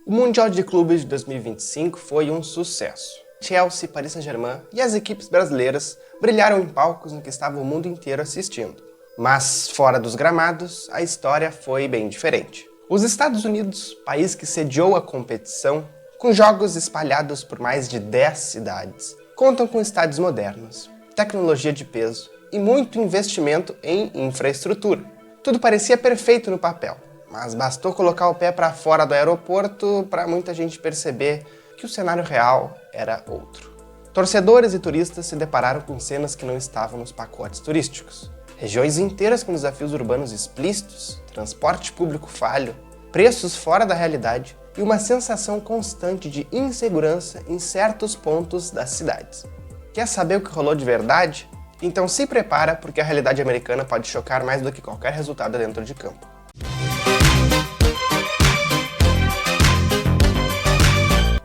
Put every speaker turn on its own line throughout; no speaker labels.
O Mundial de Clubes de 2025 foi um sucesso. Chelsea, Paris Saint-Germain e as equipes brasileiras brilharam em palcos em que estava o mundo inteiro assistindo. Mas, fora dos gramados, a história foi bem diferente. Os Estados Unidos, país que sediou a competição, com jogos espalhados por mais de 10 cidades, contam com estádios modernos, tecnologia de peso e muito investimento em infraestrutura. Tudo parecia perfeito no papel, mas bastou colocar o pé para fora do aeroporto para muita gente perceber que o cenário real era outro. Torcedores e turistas se depararam com cenas que não estavam nos pacotes turísticos. Regiões inteiras com desafios urbanos explícitos, transporte público falho, preços fora da realidade e uma sensação constante de insegurança em certos pontos das cidades. Quer saber o que rolou de verdade? Então se prepara, porque a realidade americana pode chocar mais do que qualquer resultado dentro de campo.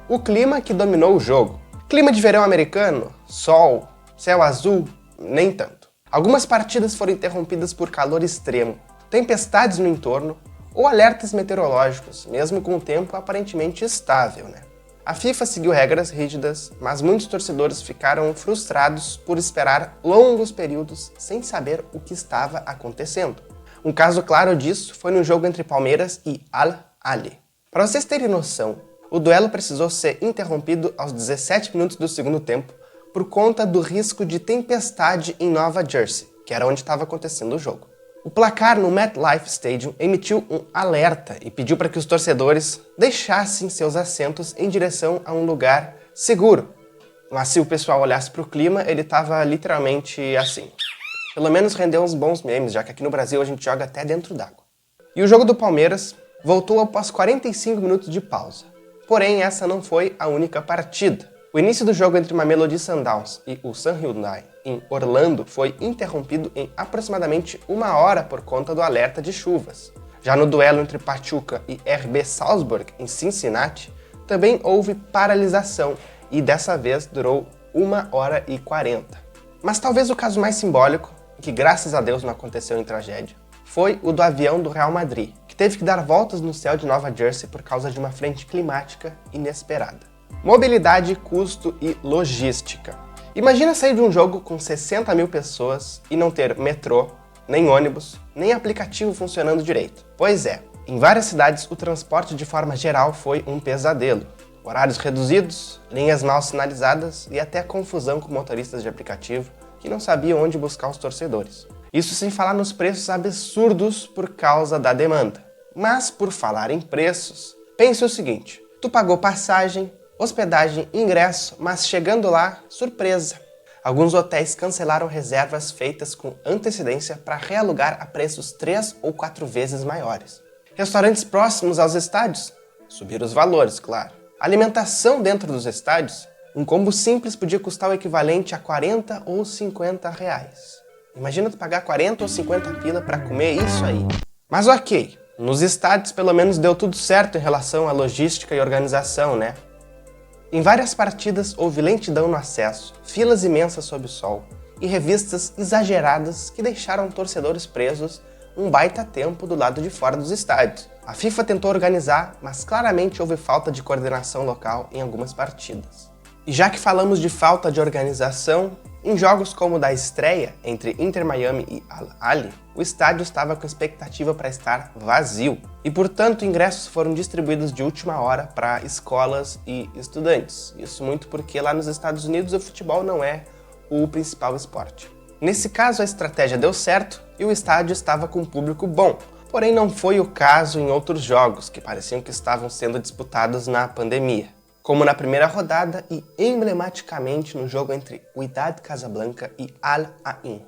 O clima que dominou o jogo. Clima de verão americano, sol, céu azul, nem tanto. Algumas partidas foram interrompidas por calor extremo, tempestades no entorno ou alertas meteorológicos, mesmo com o tempo aparentemente estável, né? A FIFA seguiu regras rígidas, mas muitos torcedores ficaram frustrados por esperar longos períodos sem saber o que estava acontecendo. Um caso claro disso foi no jogo entre Palmeiras e Al-Ahly. Para vocês terem noção, o duelo precisou ser interrompido aos 17 minutos do segundo tempo por conta do risco de tempestade em Nova Jersey, que era onde estava acontecendo o jogo. O placar no MetLife Stadium emitiu um alerta e pediu para que os torcedores deixassem seus assentos em direção a um lugar seguro. Mas se o pessoal olhasse para o clima, ele estava literalmente assim. Pelo menos rendeu uns bons memes, já que aqui no Brasil a gente joga até dentro d'água. E o jogo do Palmeiras voltou após 45 minutos de pausa. Porém, essa não foi a única partida. O início do jogo entre Mamelodi Sundowns e o Sun Hyundai em Orlando foi interrompido em aproximadamente 1 hora por conta do alerta de chuvas. Já no duelo entre Pachuca e RB Salzburg em Cincinnati, também houve paralisação e dessa vez durou 1h40. Mas talvez o caso mais simbólico, que graças a Deus não aconteceu em tragédia, foi o do avião do Real Madrid, que teve que dar voltas no céu de Nova Jersey por causa de uma frente climática inesperada. Mobilidade, custo e logística. Imagina sair de um jogo com 60 mil pessoas e não ter metrô, nem ônibus, nem aplicativo funcionando direito. Pois é, em várias cidades o transporte de forma geral foi um pesadelo. Horários reduzidos, linhas mal sinalizadas e até confusão com motoristas de aplicativo que não sabiam onde buscar os torcedores. Isso sem falar nos preços absurdos por causa da demanda. Mas por falar em preços, pense o seguinte: tu pagou passagem, hospedagem, ingresso, mas chegando lá, surpresa! Alguns hotéis cancelaram reservas feitas com antecedência para realugar a preços 3 ou 4 vezes maiores. Restaurantes próximos aos estádios subiram os valores, claro. Alimentação dentro dos estádios, um combo simples podia custar o equivalente a 40 ou 50 reais. Imagina tu pagar 40 ou 50 pila para comer isso aí. Mas ok, nos estádios pelo menos deu tudo certo em relação à logística e organização, né? Em várias partidas houve lentidão no acesso, filas imensas sob o sol e revistas exageradas que deixaram torcedores presos um baita tempo do lado de fora dos estádios. A FIFA tentou organizar, mas claramente houve falta de coordenação local em algumas partidas. E já que falamos de falta de organização, em jogos como o da estreia entre Inter Miami e Al-Ahly, o estádio estava com expectativa para estar vazio e, portanto, ingressos foram distribuídos de última hora para escolas e estudantes. Isso muito porque lá nos Estados Unidos o futebol não é o principal esporte. Nesse caso, a estratégia deu certo e o estádio estava com um público bom, porém não foi o caso em outros jogos que pareciam que estavam sendo disputados na pandemia, como na primeira rodada e emblematicamente no jogo entre Wydad Casablanca e Al-Ain.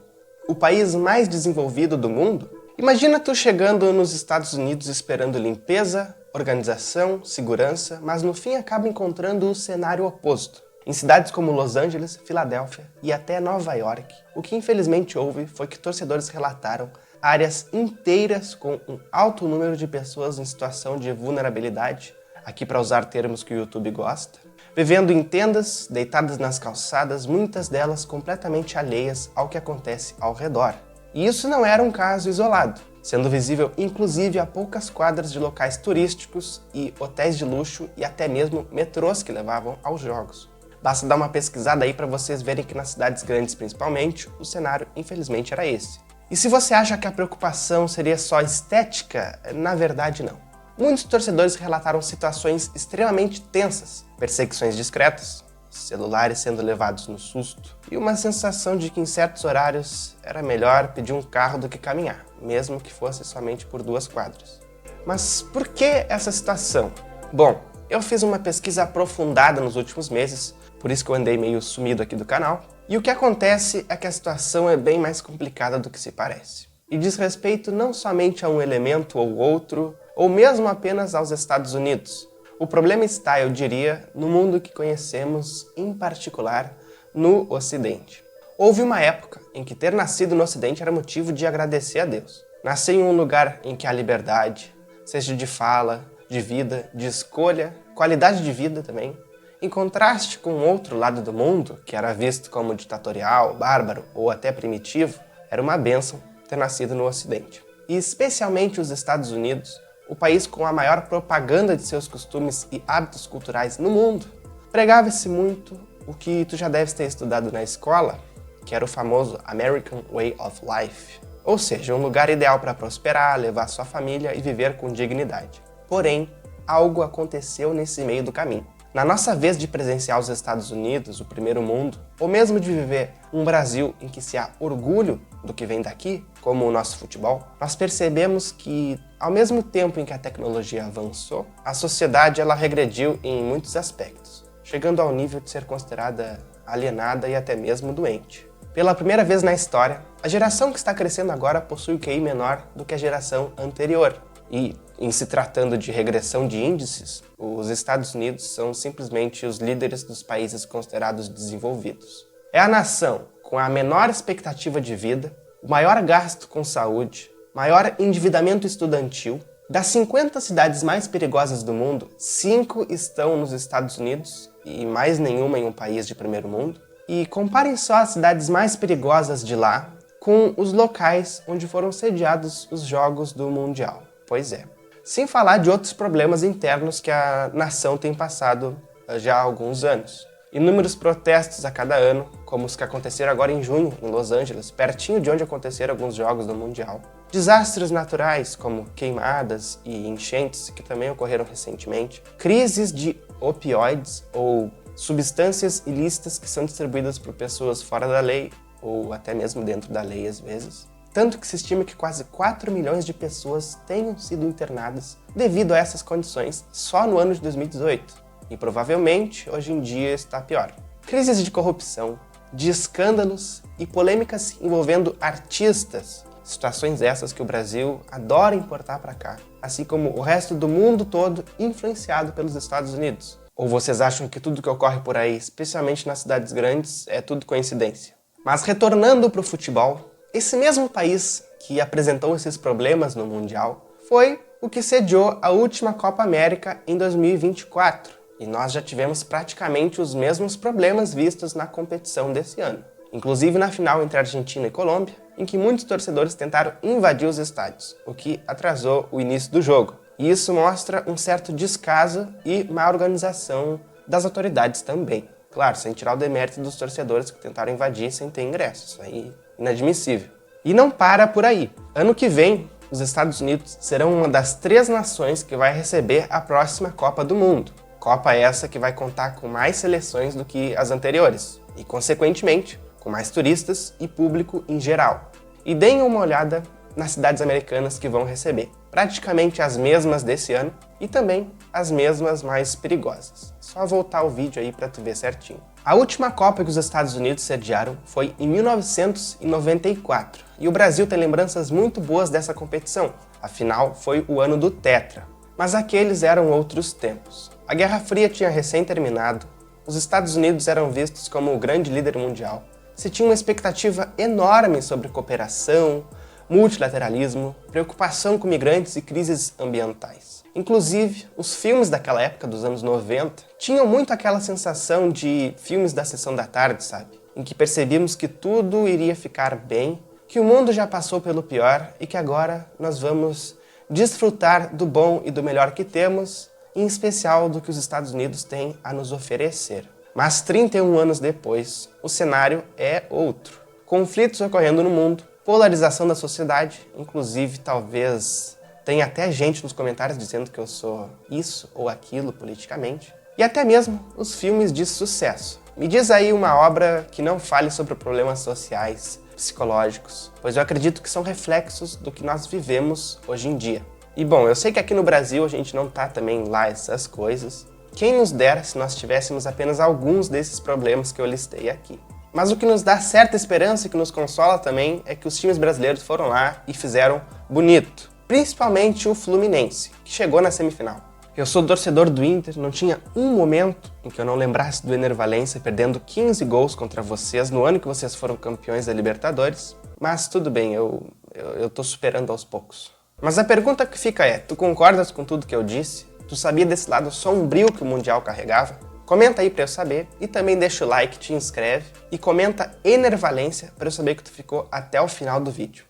O país mais desenvolvido do mundo? Imagina tu chegando nos Estados Unidos esperando limpeza, organização, segurança, mas no fim acaba encontrando o cenário oposto. Em cidades como Los Angeles, Filadélfia e até Nova York, o que infelizmente houve foi que torcedores relataram áreas inteiras com um alto número de pessoas em situação de vulnerabilidade, aqui para usar termos que o YouTube gosta, vivendo em tendas, deitadas nas calçadas, muitas delas completamente alheias ao que acontece ao redor. E isso não era um caso isolado. sendo visível inclusive a poucas quadras de locais turísticos e hotéis de luxo e até mesmo metrôs que levavam aos jogos. Basta dar uma pesquisada aí para vocês verem que nas cidades grandes principalmente, o cenário infelizmente era esse. E se você acha que a preocupação seria só estética, na verdade não. Muitos torcedores relataram situações extremamente tensas, perseguições discretas, celulares sendo levados no susto e uma sensação de que em certos horários era melhor pedir um carro do que caminhar, mesmo que fosse somente por 2 quadras. Mas por que essa situação? Bom, eu fiz uma pesquisa aprofundada nos últimos meses, por isso que eu andei meio sumido aqui do canal, e o que acontece é que a situação é bem mais complicada do que se parece. E diz respeito não somente a um elemento ou outro, ou mesmo apenas aos Estados Unidos. O problema está, eu diria, no mundo que conhecemos, em particular, no Ocidente. Houve uma época em que ter nascido no Ocidente era motivo de agradecer a Deus. Nascer em um lugar em que há liberdade, seja de fala, de vida, de escolha, qualidade de vida também, em contraste com o outro lado do mundo, que era visto como ditatorial, bárbaro ou até primitivo, era uma bênção ter nascido no Ocidente. E especialmente os Estados Unidos, o país com a maior propaganda de seus costumes e hábitos culturais no mundo, pregava-se muito o que tu já deves ter estudado na escola, que era o famoso American Way of Life, ou seja, um lugar ideal para prosperar, levar sua família e viver com dignidade. Porém, algo aconteceu nesse meio do caminho. Na nossa vez de presenciar os Estados Unidos, o primeiro mundo, ou mesmo de viver um Brasil em que se há orgulho do que vem daqui, como o nosso futebol, nós percebemos que, ao mesmo tempo em que a tecnologia avançou, a sociedade ela regrediu em muitos aspectos, chegando ao nível de ser considerada alienada e até mesmo doente. Pela primeira vez na história, a geração que está crescendo agora possui um QI menor do que a geração anterior. E, em se tratando de regressão de índices, os Estados Unidos são simplesmente os líderes dos países considerados desenvolvidos. É a nação com a menor expectativa de vida, o maior gasto com saúde, maior endividamento estudantil. Das 50 cidades mais perigosas do mundo, 5 estão nos Estados Unidos e mais nenhuma em um país de primeiro mundo. E comparem só as cidades mais perigosas de lá com os locais onde foram sediados os Jogos do Mundial. Pois é. Sem falar de outros problemas internos que a nação tem passado já há alguns anos. Inúmeros protestos a cada ano, como os que aconteceram agora em junho, em Los Angeles, pertinho de onde aconteceram alguns Jogos do Mundial. Desastres naturais, como queimadas e enchentes, que também ocorreram recentemente. Crises de opioides, ou substâncias ilícitas que são distribuídas por pessoas fora da lei, ou até mesmo dentro da lei às vezes. Tanto que se estima que quase 4 milhões de pessoas tenham sido internadas devido a essas condições só no ano de 2018. E provavelmente, hoje em dia, está pior. Crises de corrupção, de escândalos e polêmicas envolvendo artistas. Situações essas que o Brasil adora importar para cá, assim como o resto do mundo todo influenciado pelos Estados Unidos. Ou vocês acham que tudo que ocorre por aí, especialmente nas cidades grandes, é tudo coincidência? Mas retornando para o futebol, esse mesmo país que apresentou esses problemas no Mundial foi o que sediou a última Copa América em 2024. E nós já tivemos praticamente os mesmos problemas vistos na competição desse ano. Inclusive na final entre Argentina e Colômbia, em que muitos torcedores tentaram invadir os estádios, o que atrasou o início do jogo. E isso mostra um certo descaso e má organização das autoridades também. Claro, sem tirar o demérito dos torcedores que tentaram invadir sem ter ingressos. Isso aí inadmissível. E não para por aí. Ano que vem, os Estados Unidos serão uma das 3 nações que vai receber a próxima Copa do Mundo. Copa essa que vai contar com mais seleções do que as anteriores. E, consequentemente, com mais turistas e público em geral. E deem uma olhada nas cidades americanas que vão receber. Praticamente as mesmas desse ano e também as mesmas mais perigosas. Só voltar o vídeo aí para tu ver certinho. A última Copa que os Estados Unidos sediaram foi em 1994 e o Brasil tem lembranças muito boas dessa competição, afinal foi o ano do Tetra. Mas aqueles eram outros tempos. A Guerra Fria tinha recém terminado, os Estados Unidos eram vistos como o grande líder mundial, se tinha uma expectativa enorme sobre cooperação, multilateralismo, preocupação com migrantes e crises ambientais. Inclusive, os filmes daquela época, dos anos 90, tinham muito aquela sensação de filmes da sessão da tarde, sabe? Em que percebíamos que tudo iria ficar bem que o mundo já passou pelo pior e que agora nós vamos desfrutar do bom e do melhor que temos, em especial do que os Estados Unidos têm a nos oferecer. Mas 31 anos depois, o cenário é outro. Conflitos ocorrendo no mundo, polarização da sociedade, inclusive talvez tenha até gente nos comentários dizendo que eu sou isso ou aquilo politicamente, e até mesmo os filmes de sucesso. Me diz aí uma obra que não fale sobre problemas sociais, psicológicos, pois eu acredito que são reflexos do que nós vivemos hoje em dia. E bom, eu sei que aqui no Brasil a gente não tá também lá essas coisas. Quem nos dera se nós tivéssemos apenas alguns desses problemas que eu listei aqui. Mas o que nos dá certa esperança e que nos consola também é que os times brasileiros foram lá e fizeram bonito. Principalmente o Fluminense, que chegou na semifinal. Eu sou torcedor do Inter, não tinha um momento em que eu não lembrasse do Ener Valencia perdendo 15 gols contra vocês no ano que vocês foram campeões da Libertadores. Mas tudo bem, eu tô superando aos poucos. Mas a pergunta que fica é, tu concordas com tudo que eu disse? Tu sabia desse lado sombrio que o Mundial carregava? Comenta aí pra eu saber e também deixa o like, te inscreve e comenta Ener Valencia pra eu saber que tu ficou até o final do vídeo.